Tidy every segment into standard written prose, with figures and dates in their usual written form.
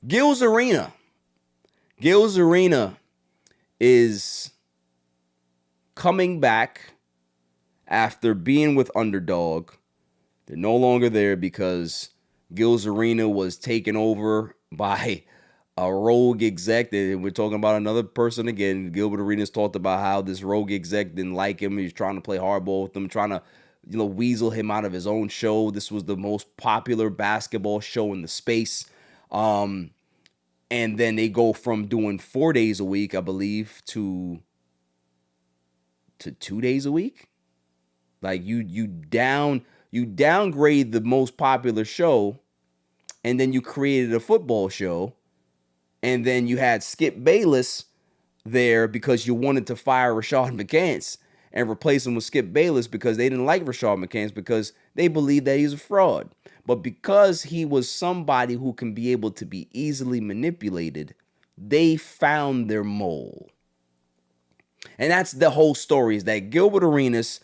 Gils Arena. Gils Arena is coming back after being with Underdog. They're no longer there because Gils Arena was taken over by a rogue exec. And we're talking about another person again. Gilbert Arenas talked about how this rogue exec didn't like him. He was trying to play hardball with him, trying to, weasel him out of his own show. This was the most popular basketball show in the space. And then they go from doing 4 days a week, I believe, to 2 days a week. Like you downgrade the most popular show, and then you created a football show, and then you had Skip Bayless there because you wanted to fire Rashad McCants and replace him with Skip Bayless because they didn't like Rashad McCants because they believed that he's a fraud. But because he was somebody who can be able to be easily manipulated, they found their mole. And that's the whole story, is that Gilbert Arenas,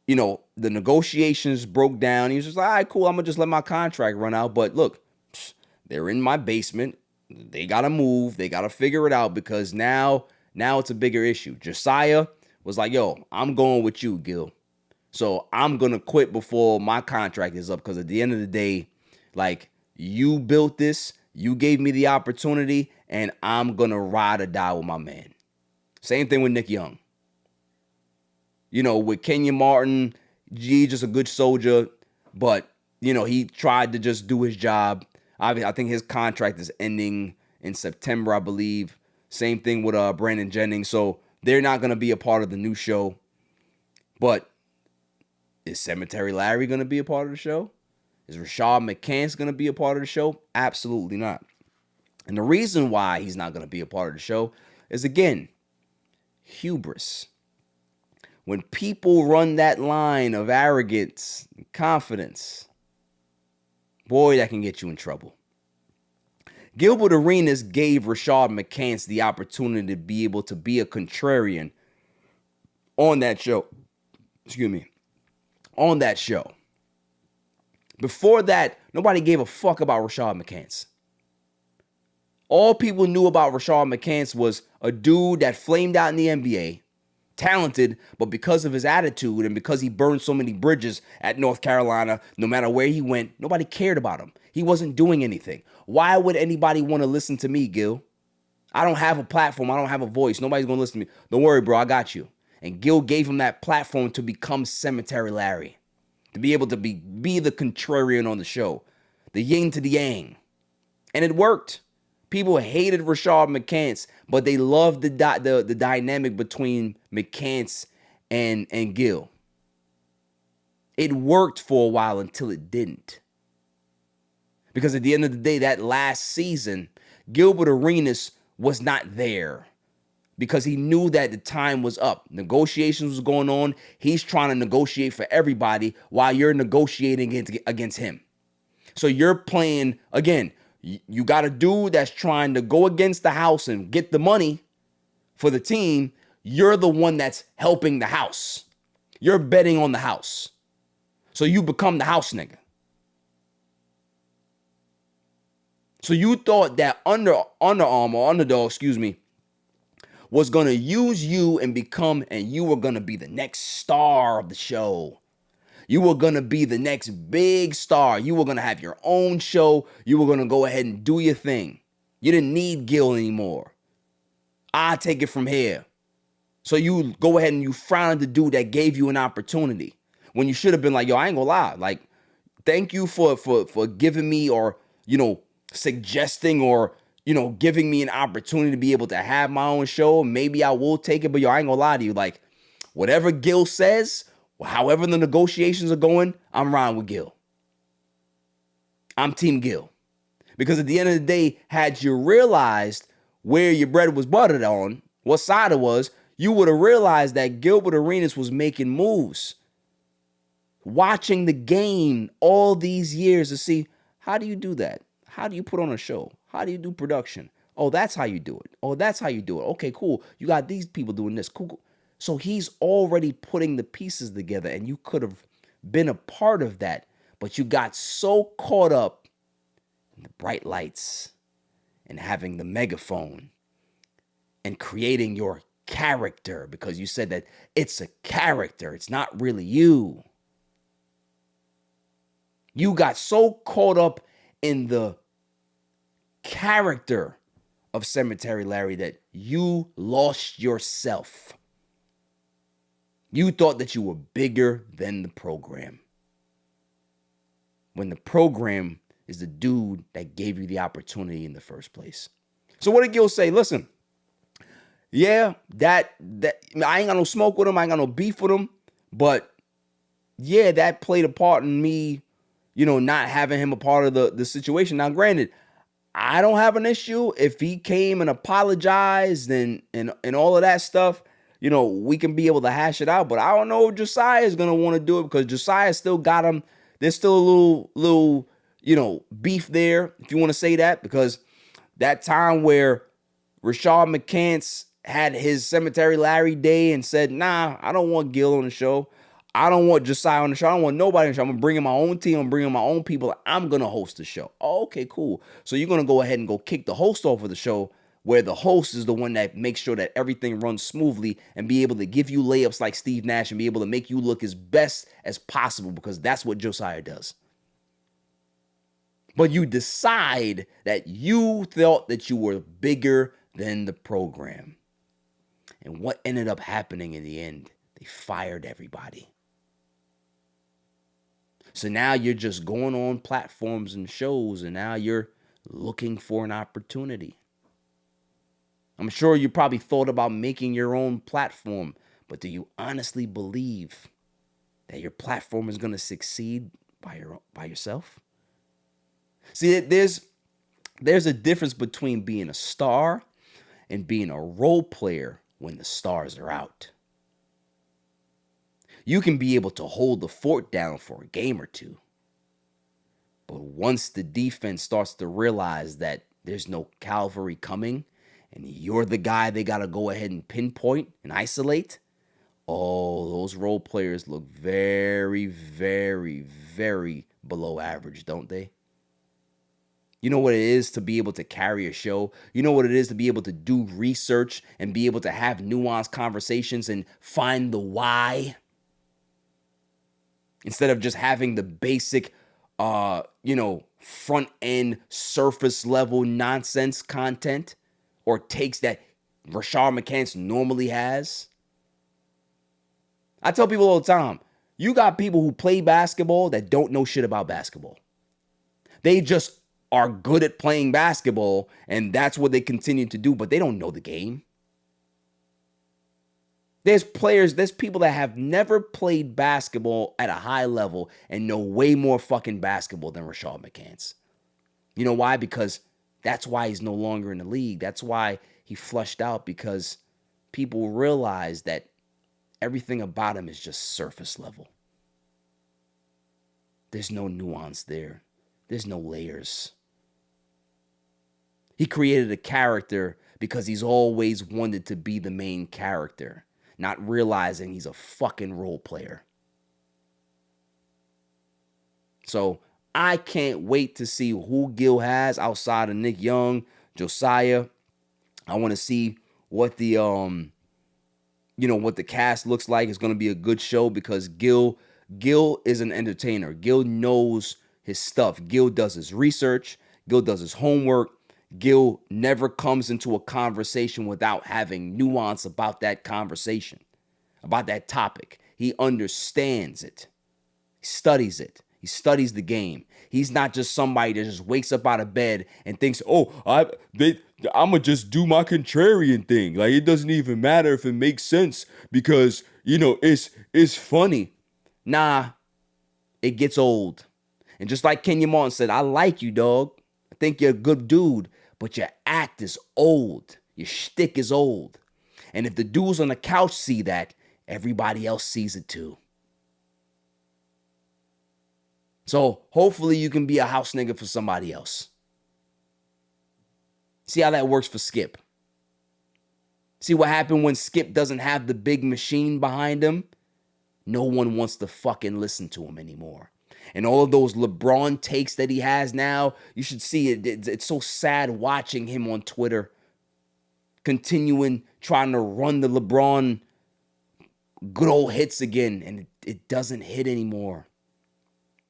the negotiations broke down. He was just like, all right, cool, I'm going to just let my contract run out. But look, they're in my basement. They got to move. They got to figure it out because now it's a bigger issue. Josiah was like, yo, I'm going with you, Gil. So I'm going to quit before my contract is up because at the end of the day, like, you built this, you gave me the opportunity, and I'm going to ride or die with my man. Same thing with Nick Young. With Kenya Martin, just a good soldier, but, he tried to just do his job. I think his contract is ending in September, I believe. Same thing with Brandon Jennings. So they're not going to be a part of the new show. But is Cemetery Larry going to be a part of the show? Is Rashad McCants going to be a part of the show? Absolutely not. And the reason why he's not going to be a part of the show is, again, hubris. When people run that line of arrogance and confidence, boy, that can get you in trouble. Gilbert Arenas gave Rashad McCants the opportunity to be able to be a contrarian on that show. On that show. Before that, nobody gave a fuck about Rashad McCants. All people knew about Rashad McCants was a dude that flamed out in the NBA, talented, but because of his attitude and because he burned so many bridges at North Carolina, no matter where he went, nobody cared about him. He wasn't doing anything. Why would anybody want to listen to me, Gil? I don't have a platform. I don't have a voice. Nobody's going to listen to me. Don't worry, bro. I got you. And Gil gave him that platform to become Cemetery Larry, to be able to be the contrarian on the show, the yin to the yang. And it worked. People hated Rashad McCants, but they loved the dynamic between McCants and Gil. It worked for a while until it didn't. Because at the end of the day, that last season, Gilbert Arenas was not there because he knew that the time was up. Negotiations was going on. He's trying to negotiate for everybody while you're negotiating against him. So you're playing, again, you got a dude that's trying to go against the house and get the money for the team. You're the one that's helping the house. You're betting on the house. So you become the house nigga. So you thought that Underdog, was going to use you and you were going to be the next star of the show. You were going to be the next big star. You were going to have your own show. You were going to go ahead and do your thing. You didn't need Gil anymore. I take it from here. So you go ahead and you frown at the dude that gave you an opportunity when you should have been like, yo, I ain't gonna lie. Like, thank you for giving me or, suggesting or, giving me an opportunity to be able to have my own show. Maybe I will take it, but yo, I ain't gonna lie to you. Like, whatever Gil says, however the negotiations are going, I'm riding with Gil. I'm Team Gil. Because at the end of the day, had you realized where your bread was buttered on, what side it was, you would have realized that Gilbert Arenas was making moves. Watching the game all these years to see, how do you do that? How do you put on a show? How do you do production? Oh, that's how you do it. Oh, that's how you do it. Okay, cool. You got these people doing this. Cool. So he's already putting the pieces together, and you could have been a part of that, but you got so caught up and the bright lights and having the megaphone and creating your character, because you said that it's a character. It's not really you. You got so caught up in the character of Cemetery Larry that you lost yourself. You thought that you were bigger than the program, when the program is the dude that gave you the opportunity in the first place. So what did Gil say? Listen, yeah, that I ain't got no smoke with him. I ain't got no beef with him. But yeah, that played a part in me, not having him a part of the situation. Now, granted, I don't have an issue if he came and apologized and all of that stuff. We can be able to hash it out. But I don't know if Josiah is going to want to do it, because Josiah still got him. There's still a little, beef there, if you want to say that, because that time where Rashad McCants had his Cemetery Larry day and said, nah, I don't want Gil on the show. I don't want Josiah on the show. I don't want nobody on the show. I'm going to bring in my own team. I'm bringing my own people. I'm going to host the show. Oh, okay, cool. So you're going to go ahead and go kick the host off of the show, where the host is the one that makes sure that everything runs smoothly and be able to give you layups like Steve Nash and be able to make you look as best as possible, because that's what Josiah does. But you decide that you thought that you were bigger than the program. And what ended up happening in the end? They fired everybody. So now you're just going on platforms and shows, and now you're looking for an opportunity. I'm sure you probably thought about making your own platform, but do you honestly believe that your platform is going to succeed by yourself? See, there's a difference between being a star and being a role player when the stars are out. You can be able to hold the fort down for a game or two, but once the defense starts to realize that there's no cavalry coming and you're the guy they got to go ahead and pinpoint and isolate, oh, those role players look very, very, very below average, don't they? You know what it is to be able to carry a show? You know what it is to be able to do research and be able to have nuanced conversations and find the why? Instead of just having the basic, front end, surface level nonsense content or takes that Rashad McCants normally has. I tell people all the time, you got people who play basketball that don't know shit about basketball. They just are good at playing basketball, and that's what they continue to do, but they don't know the game. There's people that have never played basketball at a high level and know way more fucking basketball than Rashad McCants. You know why? Because that's why he's no longer in the league. That's why he flushed out, because people realize that everything about him is just surface level. There's no nuance there. There's no layers. He created a character because he's always wanted to be the main character, not realizing he's a fucking role player. So I can't wait to see who Gil has outside of Nick Young, Josiah. I want to see what the what the cast looks like. It's going to be a good show because Gil is an entertainer. Gil knows his stuff. Gil does his research. Gil does his homework. Gil never comes into a conversation without having nuance about that conversation, about that topic. He understands it. He studies it. He studies the game. He's not just somebody that just wakes up out of bed and thinks, oh, I'm going to just do my contrarian thing. Like, it doesn't even matter if it makes sense because, it's funny. Nah, it gets old. And just like Kenya Martin said, I like you, dog. I think you're a good dude, but your act is old. Your shtick is old. And if the dudes on the couch see that, everybody else sees it too. So hopefully you can be a house nigga for somebody else. See how that works for Skip. See what happened when Skip doesn't have the big machine behind him? No one wants to fucking listen to him anymore. And all of those LeBron takes that he has now, you should see it. It's so sad watching him on Twitter, continuing trying to run the LeBron good old hits again, and it doesn't hit anymore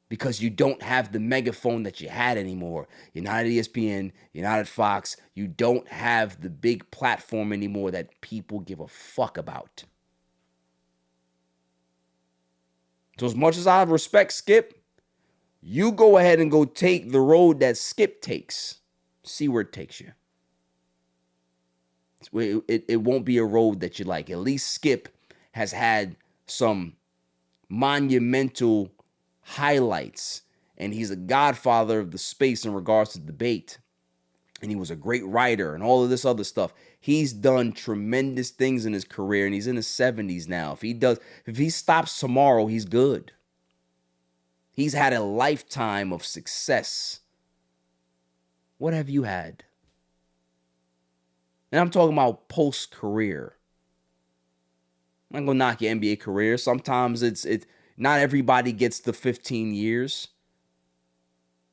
because you don't have the megaphone that you had anymore. You're not at ESPN, you're not at Fox, you don't have the big platform anymore that people give a fuck about. So as much as I respect Skip, you go ahead and go take the road that Skip takes. See where it takes you. It won't be a road that you like. At least Skip has had some monumental highlights, and he's a godfather of the space in regards to debate. And he was a great writer and all of this other stuff. He's done tremendous things in his career, and he's in his 70s now. If he stops tomorrow, he's good. He's had a lifetime of success. What have you had? And I'm talking about post-career. I'm not gonna knock your NBA career. Sometimes it's not everybody gets the 15 years.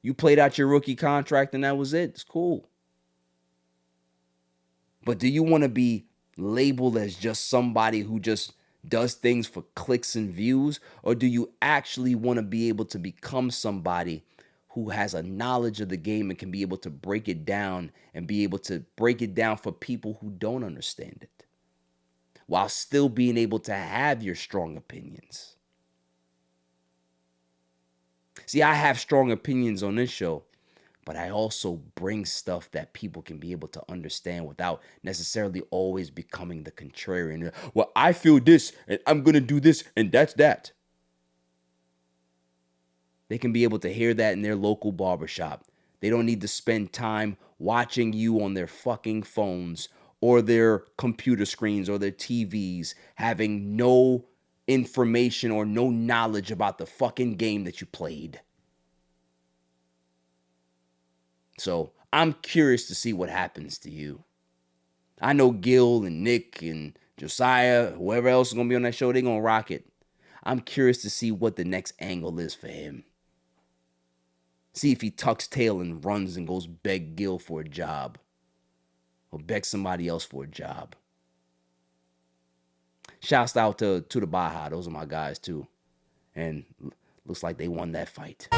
You played out your rookie contract and that was it. It's cool. But do you want to be labeled as just somebody who just does things for clicks and views? Or do you actually want to be able to become somebody who has a knowledge of the game and can be able to break it down and be able to break it down for people who don't understand it, while still being able to have your strong opinions? See, I have strong opinions on this show, but I also bring stuff that people can be able to understand without necessarily always becoming the contrarian. Well, I feel this, and I'm going to do this, and that's that. They can be able to hear that in their local barbershop. They don't need to spend time watching you on their fucking phones or their computer screens or their TVs, having no information or no knowledge about the fucking game that you played. So I'm curious to see what happens to you. I know Gil and Nick and Josiah, whoever else is going to be on that show, they're going to rock it. I'm curious to see what the next angle is for him. See if he tucks tail and runs and goes beg Gil for a job. Or beg somebody else for a job. Shouts out to the Baja. Those are my guys too. And looks like they won that fight.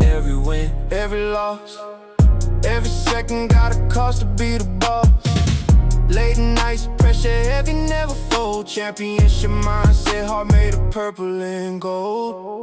Every win, every loss, every second got a cost to be the boss. Late nights, pressure heavy, never fold. Championship mindset, heart made of purple and gold.